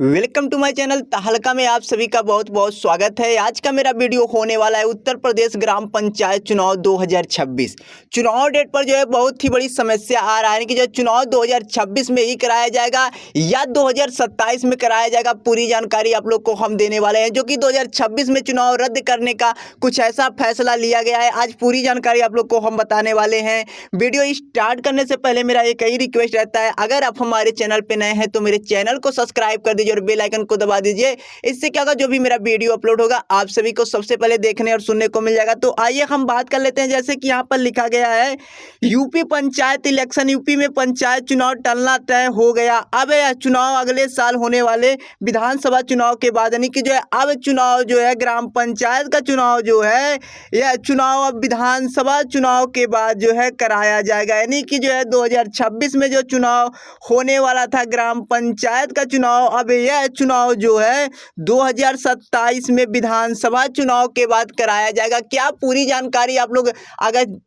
Welcome to my channel तहलका में आप सभी का बहुत बहुत स्वागत है। आज का मेरा वीडियो होने वाला है उत्तर प्रदेश ग्राम पंचायत चुनाव 2026 चुनाव डेट पर जो है बहुत ही बड़ी समस्या आ रहा है कि जो चुनाव 2026 में ही कराया जाएगा या 2027 में कराया जाएगा। पूरी जानकारी आप लोग को हम देने वाले हैं जो कि 2026 में चुनाव रद्द करने का कुछ ऐसा फैसला लिया गया है। आज पूरी जानकारी आप लोग को हम बताने वाले हैं। वीडियो स्टार्ट करने से पहले मेरा एक ही रिक्वेस्ट रहता है, अगर आप हमारे चैनल पर नए हैं तो मेरे चैनल को सब्सक्राइब कर दीजिए और बेल आइकन को दबा दीजिए। इससे क्या होगा, जो भी मेरा वीडियो अपलोड होगा आप सभी को सबसे पहले देखने और सुनने को मिल जाएगा। तो आइए हम बात कर लेते हैं। जैसे कि यहाँ पर लिखा गया है, यूपी पंचायत इलेक्शन, यूपी में पंचायत चुनाव टलना तय हो गया। अब यह चुनाव अगले साल होने वाले विधानसभा चुनाव के बाद, यानी कि जो है अब चुनाव जो है ग्राम पंचायत का चुनाव जो है यह चुनाव अब विधानसभा चुनाव के बाद जो है कराया जाएगा। यानी कि जो है 2026 में जो चुनाव होने वाला था ग्राम पंचायत का चुनाव, अब यह चुनाव जो है 2027 में विधानसभा चुनाव के बाद कराया जाएगा। क्या पूरी जानकारी आप लोग अगर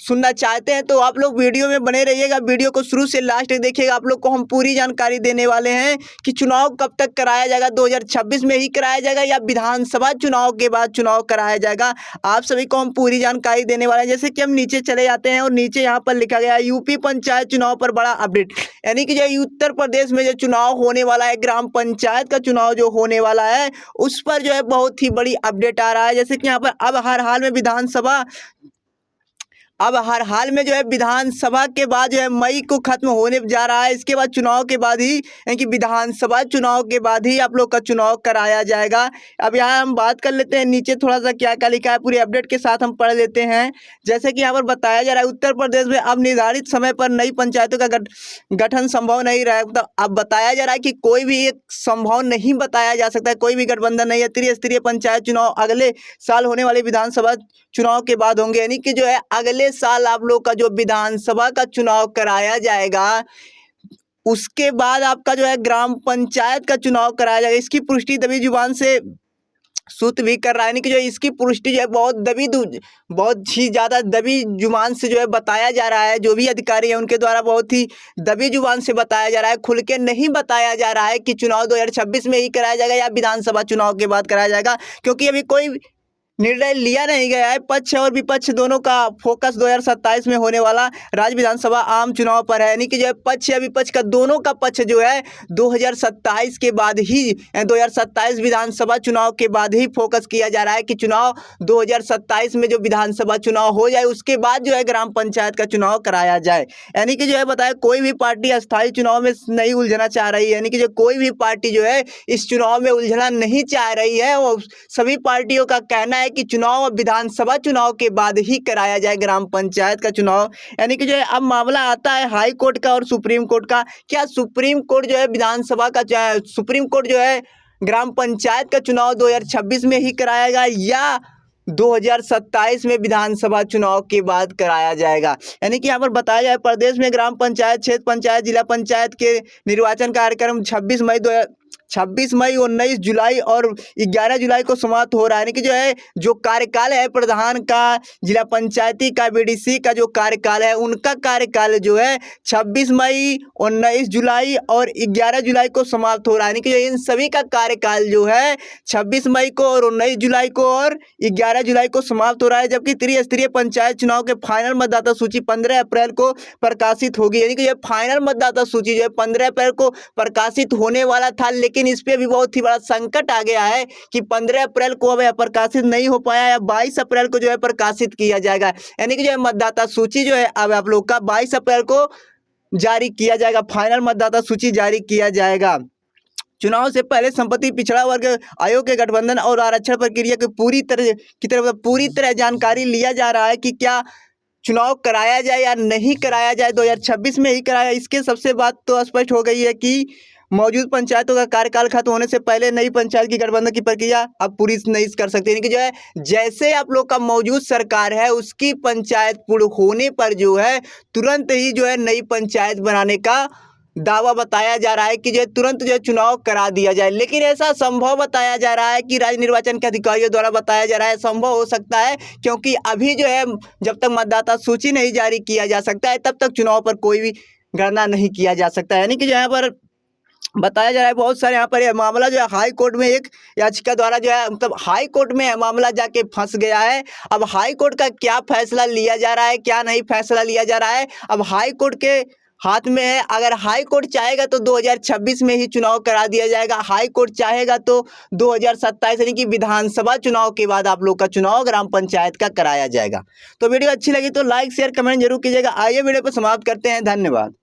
सुनना चाहते हैं तो आप लोग वीडियो में बने रहिएगा, वीडियो को शुरू से लास्ट तक देखिएगा। आप लोग को हम पूरी जानकारी देने वाले हैं कि चुनाव कब तक कराया जाएगा, 2026 में ही कराया जाएगा या विधानसभा चुनाव के बाद चुनाव कराया जाएगा। आप सभी को हम पूरी जानकारी देने वाले हैं। जैसे कि हम नीचे चले जाते हैं और नीचे यहाँ पर लिखा गया है, यूपी पंचायत चुनाव पर बड़ा अपडेट। यानी कि जो उत्तर प्रदेश में जो चुनाव होने वाला है, ग्राम पंचायत का चुनाव जो होने वाला है, उस पर जो है बहुत ही बड़ी अपडेट आ रहा है। जैसे कि यहाँ पर अब हर हाल में जो है विधानसभा के बाद जो है मई को खत्म होने जा रहा है। इसके बाद चुनाव के बाद ही, यानी कि विधानसभा चुनाव के बाद ही आप लोग का चुनाव कराया जाएगा। अब यहाँ हम बात कर लेते हैं नीचे थोड़ा सा क्या क्या लिखा है, पूरी अपडेट के साथ हम पढ़ लेते हैं। जैसे कि यहाँ पर बताया जा रहा है, उत्तर प्रदेश में अब निर्धारित समय पर नई पंचायतों का गठन संभव नहीं रहा है। तो अब बताया जा रहा है कि कोई भी एक संभव नहीं बताया जा सकता है, कोई भी गठबंधन नहीं है। त्रिस्तरीय पंचायत चुनाव अगले साल होने वाले विधानसभा चुनाव के बाद होंगे। यानी कि जो है अगले साल आप लोग का जो विधानसभा का चुनाव कराया जाएगा, उसके बाद आपका जो है ग्राम पंचायत का चुनाव कराया जाएगा। इसकी पुष्टि दबी जुबान से सूत्र भी कर रहा है। यानी कि जो इसकी पुष्टि जो है बहुत ही ज़्यादा दबी जुबान से जो है बताया जा रहा है। जो भी अधिकारी हैं उनके द्वारा बहुत ही दबी जुबान से बताया जा रहा है, खुल के नहीं बताया जा रहा है कि चुनाव 2026 में ही कराया जाएगा या विधानसभा चुनाव के बाद कराया जाएगा, क्योंकि अभी कोई निर्णय लिया नहीं गया है। पक्ष और विपक्ष दोनों का फोकस 2027 में होने वाला राज्य विधानसभा आम चुनाव पर है। यानी कि जो है पक्ष या विपक्ष का दोनों का पक्ष जो है 2027 के बाद ही, 2027 विधानसभा चुनाव के बाद ही फोकस किया जा रहा है कि चुनाव 2027 में जो विधानसभा चुनाव हो जाए उसके बाद जो है ग्राम पंचायत का चुनाव कराया जाए। यानी कि जो है बताया, कोई भी पार्टी अस्थायी चुनाव में नहीं उलझना चाह रही है। यानी कि जो कोई भी पार्टी जो है इस चुनाव में उलझना नहीं चाह रही है। और सभी पार्टियों का कहना है कि चुनाव विधानसभा चुनाव के बाद ही कराया जाए ग्राम पंचायत का चुनाव। यानी कि जो है अब मामला आता है हाई कोर्ट का और सुप्रीम कोर्ट का। क्या सुप्रीम कोर्ट जो है सुप्रीम कोर्ट जो है ग्राम पंचायत का चुनाव 2026 में ही कराएगा या 2027 में विधानसभा चुनाव के बाद कराया जाएगा। यानी कि यहाँ पर बताया जाए, प्रदेश में ग्राम पंचायत, क्षेत्र पंचायत, जिला पंचायत के निर्वाचन कार्यक्रम 26 मई 19 जुलाई और 11 जुलाई को समाप्त हो रहा है। यानी कि जो है जो कार्यकाल है प्रधान का, जिला पंचायती का, बीडीसी का जो कार्यकाल है, उनका कार्यकाल जो है 26 मई 19 जुलाई और 11 जुलाई को समाप्त हो रहा है। यानी कि इन सभी का कार्यकाल जो है 26 मई को और 19 जुलाई को और 11 जुलाई को समाप्त हो रहा है। जबकि त्रिस्तरीय पंचायत चुनाव के फाइनल मतदाता सूची 15 अप्रैल को प्रकाशित होगी। यानी कि यह फाइनल मतदाता सूची जो है 15 अप्रैल को प्रकाशित होने वाला था, लेकिन इस पे भी बहुत ही बड़ा संकट आ गया है कि 15 अप्रैल को अब प्रकाशित नहीं हो पाया या 22 अप्रैल को जो है प्रकाशित किया जाएगा। यानी कि जो है मतदाता सूची जो है अब आप लोग का 22 अप्रैल को जारी किया जाएगा, फाइनल मतदाता सूची जारी किया जाएगा। चुनाव से पहले संपत्ति पिछड़ा वर्ग आयोग के गठबंधन और आरक्षण प्रक्रिया की पूरी तरह जानकारी लिया जा रहा है कि क्या चुनाव कराया जाए या नहीं कराया जाए, 2026 में ही कराया। इसके सबसे बात तो स्पष्ट हो गई है कि मौजूद पंचायतों का कार्यकाल खत्म होने से पहले नई पंचायत की गठबंधन की प्रक्रिया अब पूरी नहीं कर सकते। यानी कि जो है जैसे आप लोग का मौजूद सरकार है उसकी पंचायत पूर्ण होने पर जो है तुरंत ही जो है नई पंचायत बनाने का दावा बताया जा रहा है कि जो तुरंत जो चुनाव करा दिया जाए। लेकिन ऐसा संभव बताया जा रहा है कि राज्य निर्वाचन के अधिकारियों द्वारा बताया जा रहा है संभव हो सकता है, क्योंकि अभी जो है जब तक मतदाता सूची नहीं जारी किया जा सकता है तब तक चुनाव पर कोई भी गणना नहीं किया जा सकता है। यानी कि जो यहाँ पर बताया जा रहा है बहुत सारे यहाँ पर ये मामला जो है हाई कोर्ट में एक याचिका द्वारा जो है मतलब हाई कोर्ट में मामला जाके फंस गया है। अब हाई कोर्ट का क्या फैसला लिया जा रहा है, क्या नहीं फैसला लिया जा रहा है, अब हाई कोर्ट के हाथ में है। अगर हाई कोर्ट चाहेगा तो 2026 में ही चुनाव करा दिया जाएगा, हाई कोर्ट चाहेगा तो 2027 यानी कि विधानसभा चुनाव के बाद आप लोग का चुनाव ग्राम पंचायत का कराया जाएगा। तो वीडियो अच्छी लगी तो लाइक शेयर कमेंट जरूर कीजिएगा। आइए वीडियो को समाप्त करते हैं, धन्यवाद।